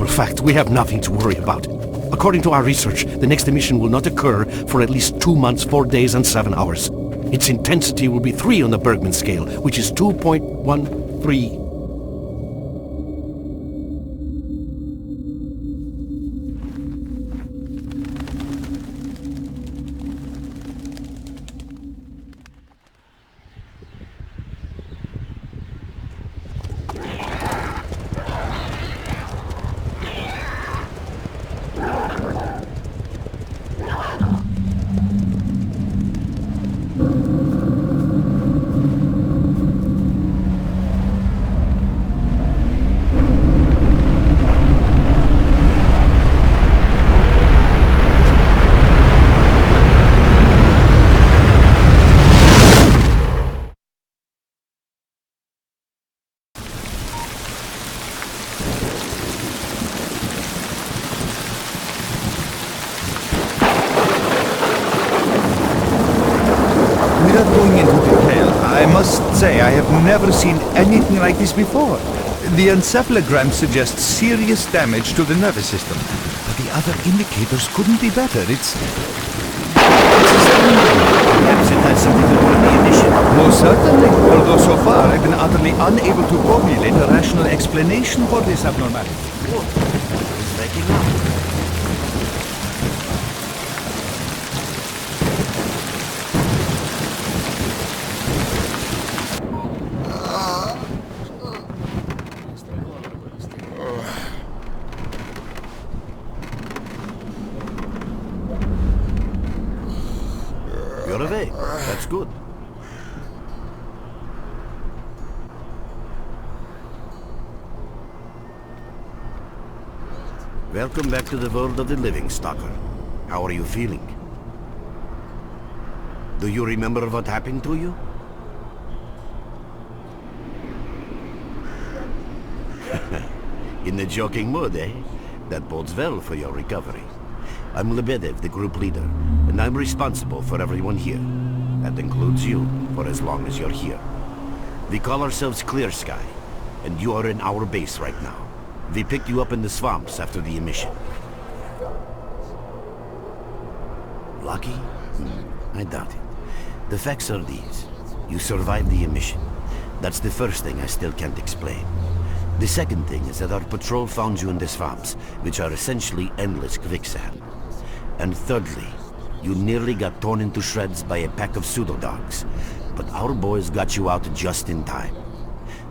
actual fact, we have nothing to worry about. According to our research, the next emission will not occur for at least 2 months, 4 days, and 7 hours. Its intensity will be 3 on the Bergman scale, which is 2.13. Without going into detail, I must say I have never seen anything like this before. The encephalogram suggests serious damage to the nervous system, but the other indicators couldn't be better. It's Perhaps it has something to do with the emission. most certainly, although so far I've been utterly unable to formulate a rational explanation for this abnormality. It's waking up. You're awake. That's good. Welcome back to the world of the living, Stalker. How are you feeling? Do you remember what happened to you? In the joking mood, eh? That bodes well for your recovery. I'm Lebedev, the group leader, and I'm responsible for everyone here. That includes you, for as long as you're here. We call ourselves Clear Sky, and you are in our base right now. We picked you up in the swamps after the emission. Lucky? I doubt it. The facts are these. You survived the emission. That's the first thing I still can't explain. The second thing is that our patrol found you in the swamps, which are essentially endless quicksand. And thirdly, you nearly got torn into shreds by a pack of pseudo-dogs. But our boys got you out just in time.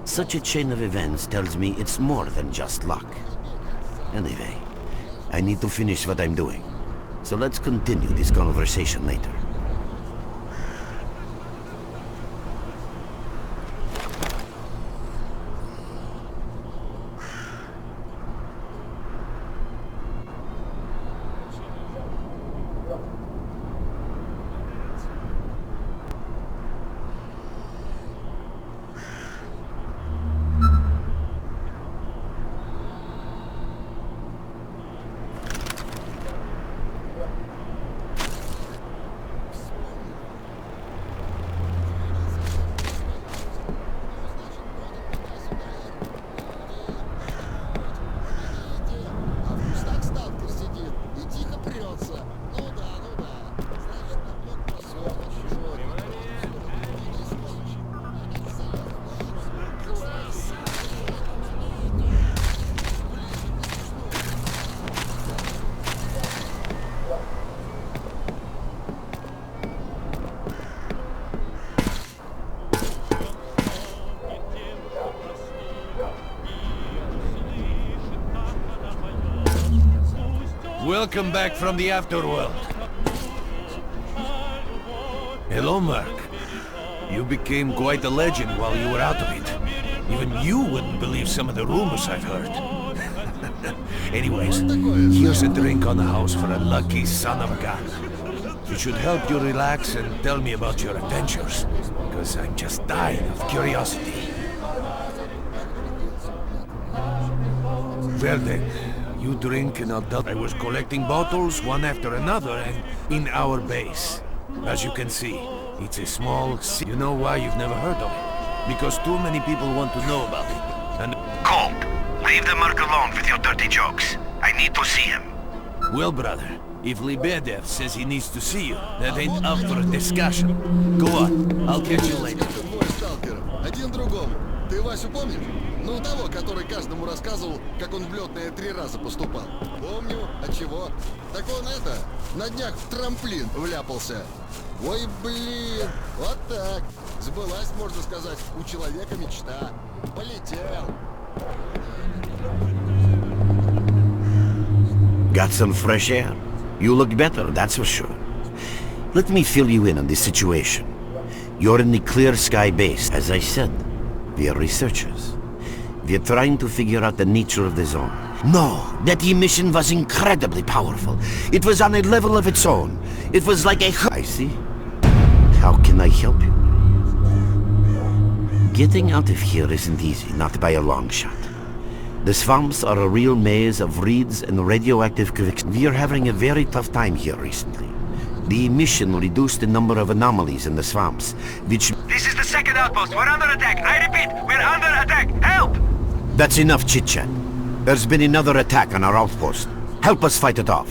Such a chain of events tells me it's more than just luck. Anyway, I need to finish what I'm doing. So let's continue this conversation later. Welcome back from the afterworld. Hello, Merc. You became quite a legend while you were out of it. Even you wouldn't believe some of the rumors I've heard. Anyways, here's a drink on the house for a lucky son of a gun. It should help you relax and tell me about your adventures, because I'm just dying of curiosity. Well then, you drink and I'll tell. I was collecting bottles one after another and in our base. As you can see, it's a small... You know why you've never heard of it? Because too many people want to know about it. And... Good. Leave the merc alone with your dirty jokes. I need to see him. Well, brother, if Lebedev says he needs to see you, that ain't up for a discussion. Go on, I'll catch you later. Двое сталкеров, один другому. Ты Васю помнишь? Ну, того, который каждому рассказывал, как он в лётное 3 раза поступал. Помню. А чего? Так он на днях в трамплин вляпался. Ой, блин, вот так. Сбылась, можно сказать, у человека мечта. Полетел. Got some fresh air? You look better, that's for sure. Let me fill you in on this situation. You're in the Clear Sky base, as I said. We are researchers. We are trying to figure out the nature of the zone. No, that emission was incredibly powerful. It was on a level of its own. It was like a... I see. How can I help you? Getting out of here isn't easy, not by a long shot. The swamps are a real maze of reeds and radioactive quicksand. We are having a very tough time here recently. The emission reduced the number of anomalies in the swamps, which... This is the second outpost. We're under attack. I repeat, we're under attack. Help! That's enough chit-chat. There's been another attack on our outpost. Help us fight it off.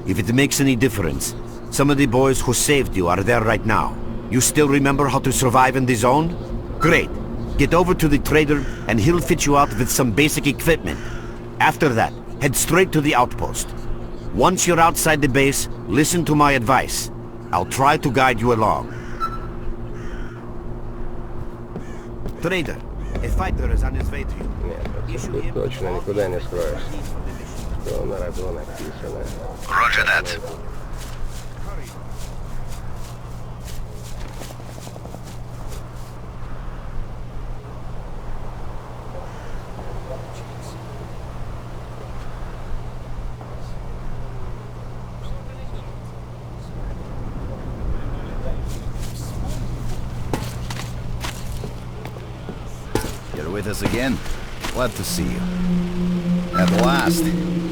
If it makes any difference, some of the boys who saved you are there right now. You still remember how to survive in the zone? Great. Get over to the trader and he'll fit you out with some basic equipment. After that, head straight to the outpost. Once you're outside the base, listen to my advice. I'll try to guide you along. Trader, a fighter is on his way to you. Нет, тут точно никуда не скроешь. Что на роду написано. Roger that. You're with us again? Glad to see you. At last.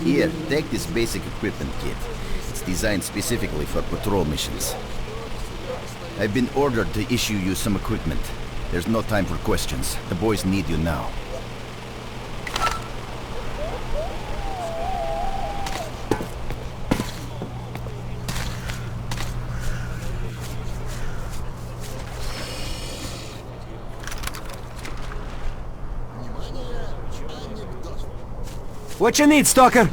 Here, take this basic equipment kit. It's designed specifically for patrol missions. I've been ordered to issue you some equipment. There's no time for questions. The boys need you now. What you need, Stalker?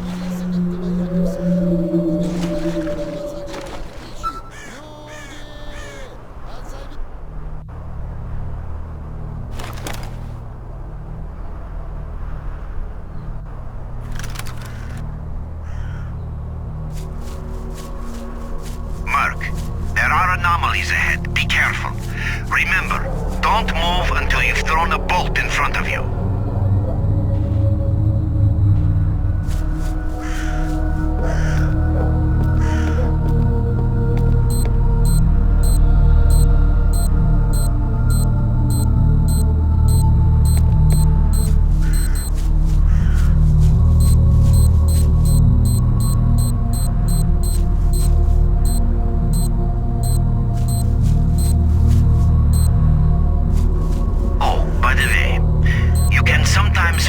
Merc, there are anomalies ahead. Be careful. Remember, don't move until you've thrown a bolt in front of you.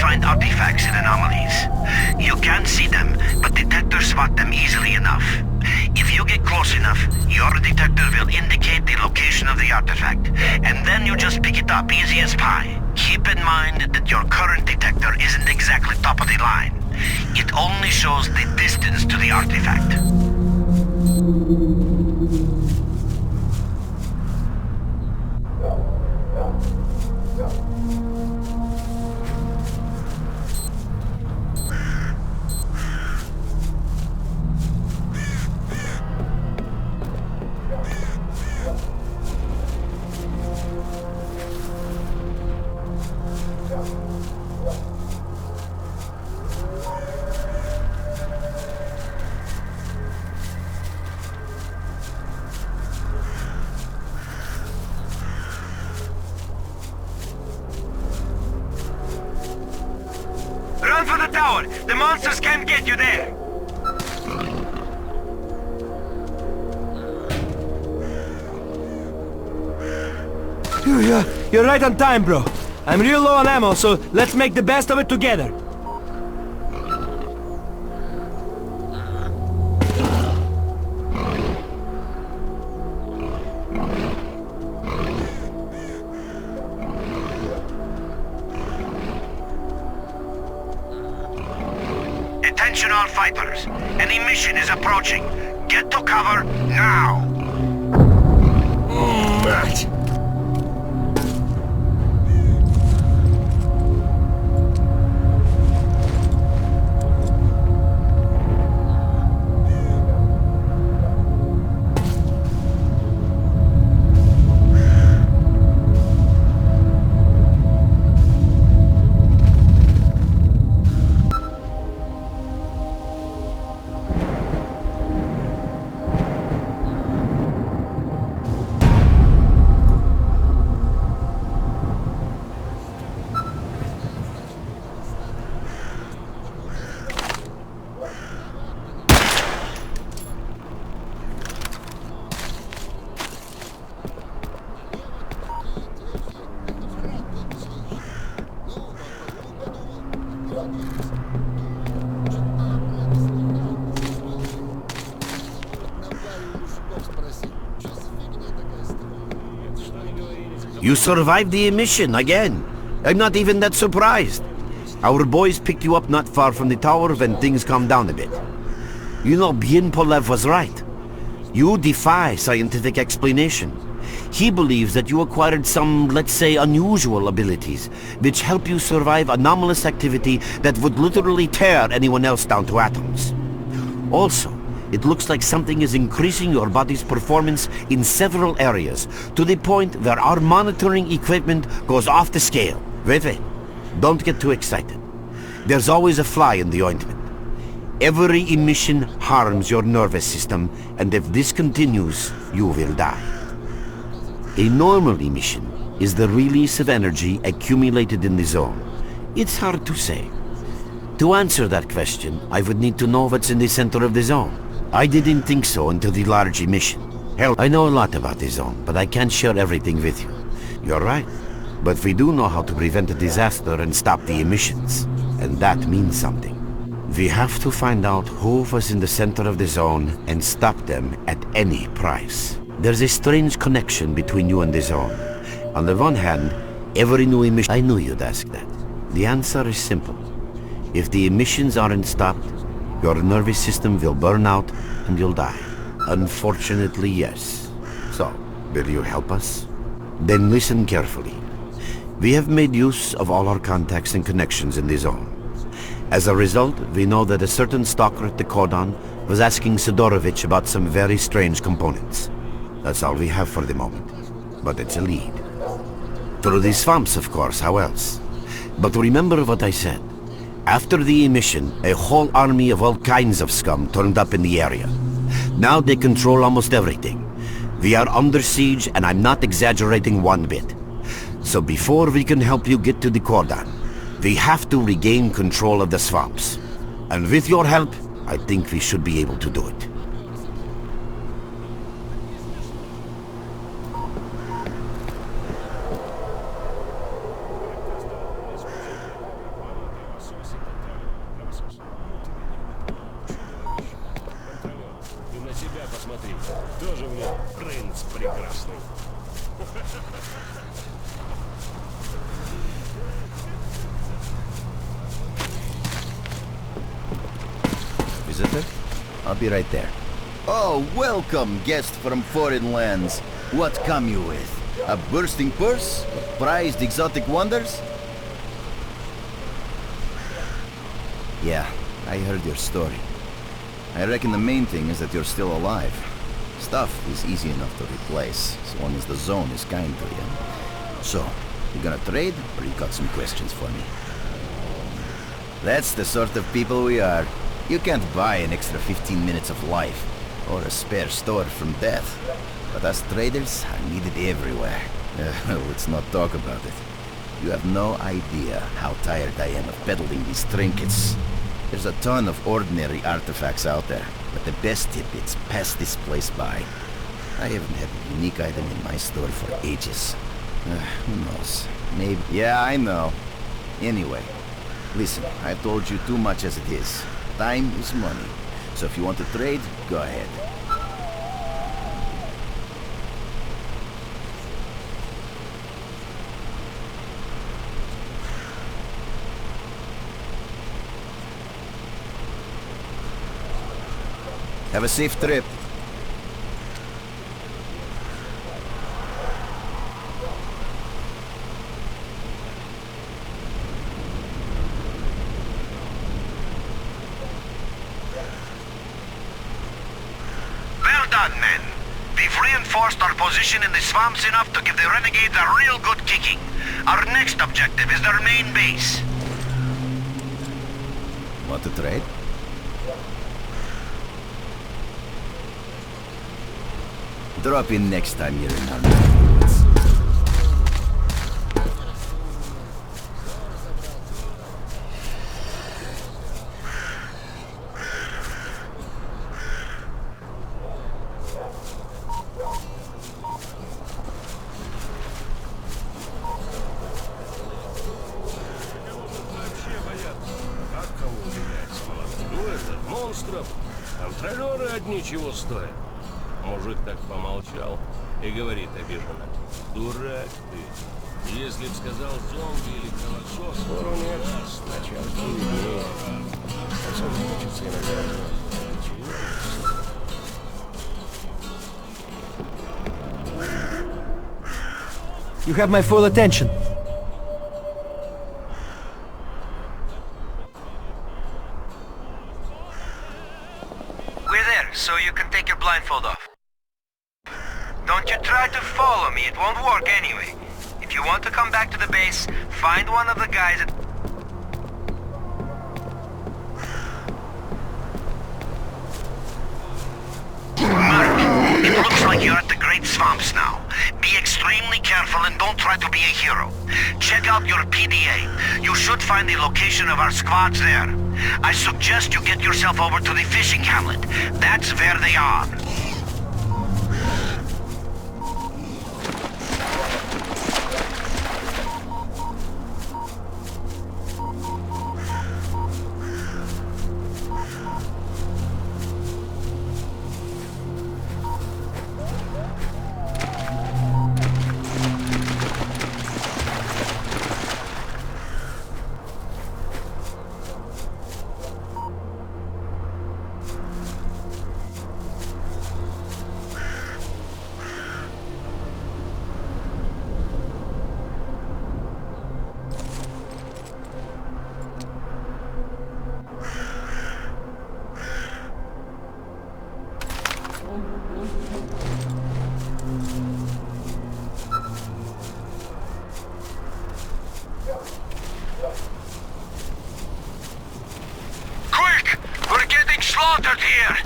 Find artifacts and anomalies. You can't see them, but detectors spot them easily enough. If you get close enough, your detector will indicate the location of the artifact, and then you just pick it up easy as pie. Keep in mind that your current detector isn't exactly top of the line. It only shows the distance to the artifact. Run for the tower! The monsters can't get you there! You're right on time, bro. I'm real low on ammo, so let's make the best of it together. Attention all fighters. An emission is approaching. Get to cover now. Мать! You survived the emission again. I'm not even that surprised. Our boys picked you up not far from the tower when things calmed down a bit. You know, Bien Polev was right. You defy scientific explanation. He believes that you acquired some, let's say, unusual abilities, which help you survive anomalous activity that would literally tear anyone else down to atoms. Also, it looks like something is increasing your body's performance in several areas, to the point where our monitoring equipment goes off the scale. Wait. Don't get too excited. There's always a fly in the ointment. Every emission harms your nervous system, and if this continues, you will die. A normal emission is the release of energy accumulated in the zone. It's hard to say. To answer that question, I would need to know what's in the center of the zone. I didn't think so until the large emission. Hell, I know a lot about the zone, but I can't share everything with you. You're right. But we do know how to prevent a disaster and stop the emissions. And that means something. We have to find out who was in the center of the zone and stop them at any price. There's a strange connection between you and the zone. On the one hand, every new emission... I knew you'd ask that. The answer is simple. If the emissions aren't stopped, your nervous system will burn out and you'll die. Unfortunately, yes. So, will you help us? Then listen carefully. We have made use of all our contacts and connections in the zone. As a result, we know that a certain stalker at the cordon was asking Sidorovich about some very strange components. That's all we have for the moment. But it's a lead. Through the swamps, of course, how else? But remember what I said. After the emission, a whole army of all kinds of scum turned up in the area. Now they control almost everything. We are under siege, and I'm not exaggerating one bit. So before we can help you get to the cordon, we have to regain control of the swamps. And with your help, I think we should be able to do it. Visitor? I'll be right there. Oh, welcome, guest from foreign lands. What come you with? A bursting purse? Prized exotic wonders? Yeah, I heard your story. I reckon the main thing is that you're still alive. Stuff is easy enough to replace, as long as the zone is kind to you. So, you gonna trade, or you got some questions for me? That's the sort of people we are. You can't buy an extra 15 minutes of life, or a spare store from death. But us traders are needed everywhere. Let's not talk about it. You have no idea how tired I am of peddling these trinkets. There's a ton of ordinary artifacts out there, but the best tidbits pass this place by. I haven't had a unique item in my store for ages. Who knows? Maybe... Yeah, I know. Anyway, listen, I've told you too much as it is. Time is money. So if you want to trade, go ahead. Have a safe trip. Well done, men. We've reinforced our position in the swamps enough to give the renegades a real good kicking. Our next objective is their main base. Want to trade? Drop in next time you're in our neighborhoods. Монстров, контролеры одни чего стоят. Мужик так помолчал и говорит обиженно: дурак ты. Если б сказал зомби или кровосос, спору нет. Сначала виднее. Особенно хочется иногда. You have my full attention. We're there, so you can take your blindfold off. Don't you try to follow me, it won't work anyway. If you want to come back to the base, find one of the guys at... Mark, it looks like you're at the Great Swamps now. Be extremely careful and don't try to be a hero. Check out your PDA. You should find the location of our squads there. I suggest you get yourself over to the fishing hamlet. That's where they are. Quick! We're getting slaughtered here!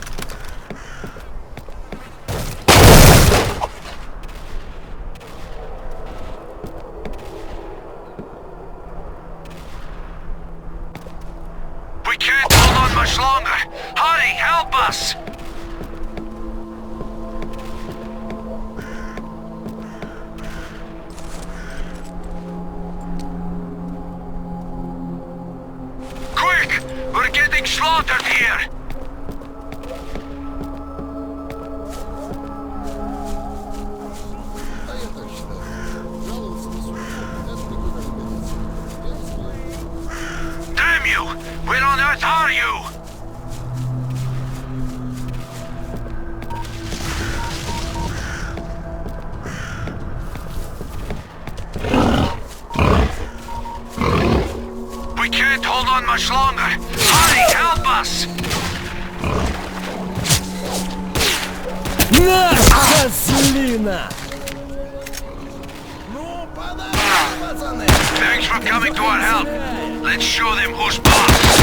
We can't hold on much longer! Hurry, help us! Quick! We're getting slaughtered here! А я так считаю. Жаловаться на судьбу — это никуда не годится. Я Damn you! Where on earth are you? We can't hold on much longer. Hurry, help us! Наша слина! Thanks for coming to our help. Let's show them who's boss.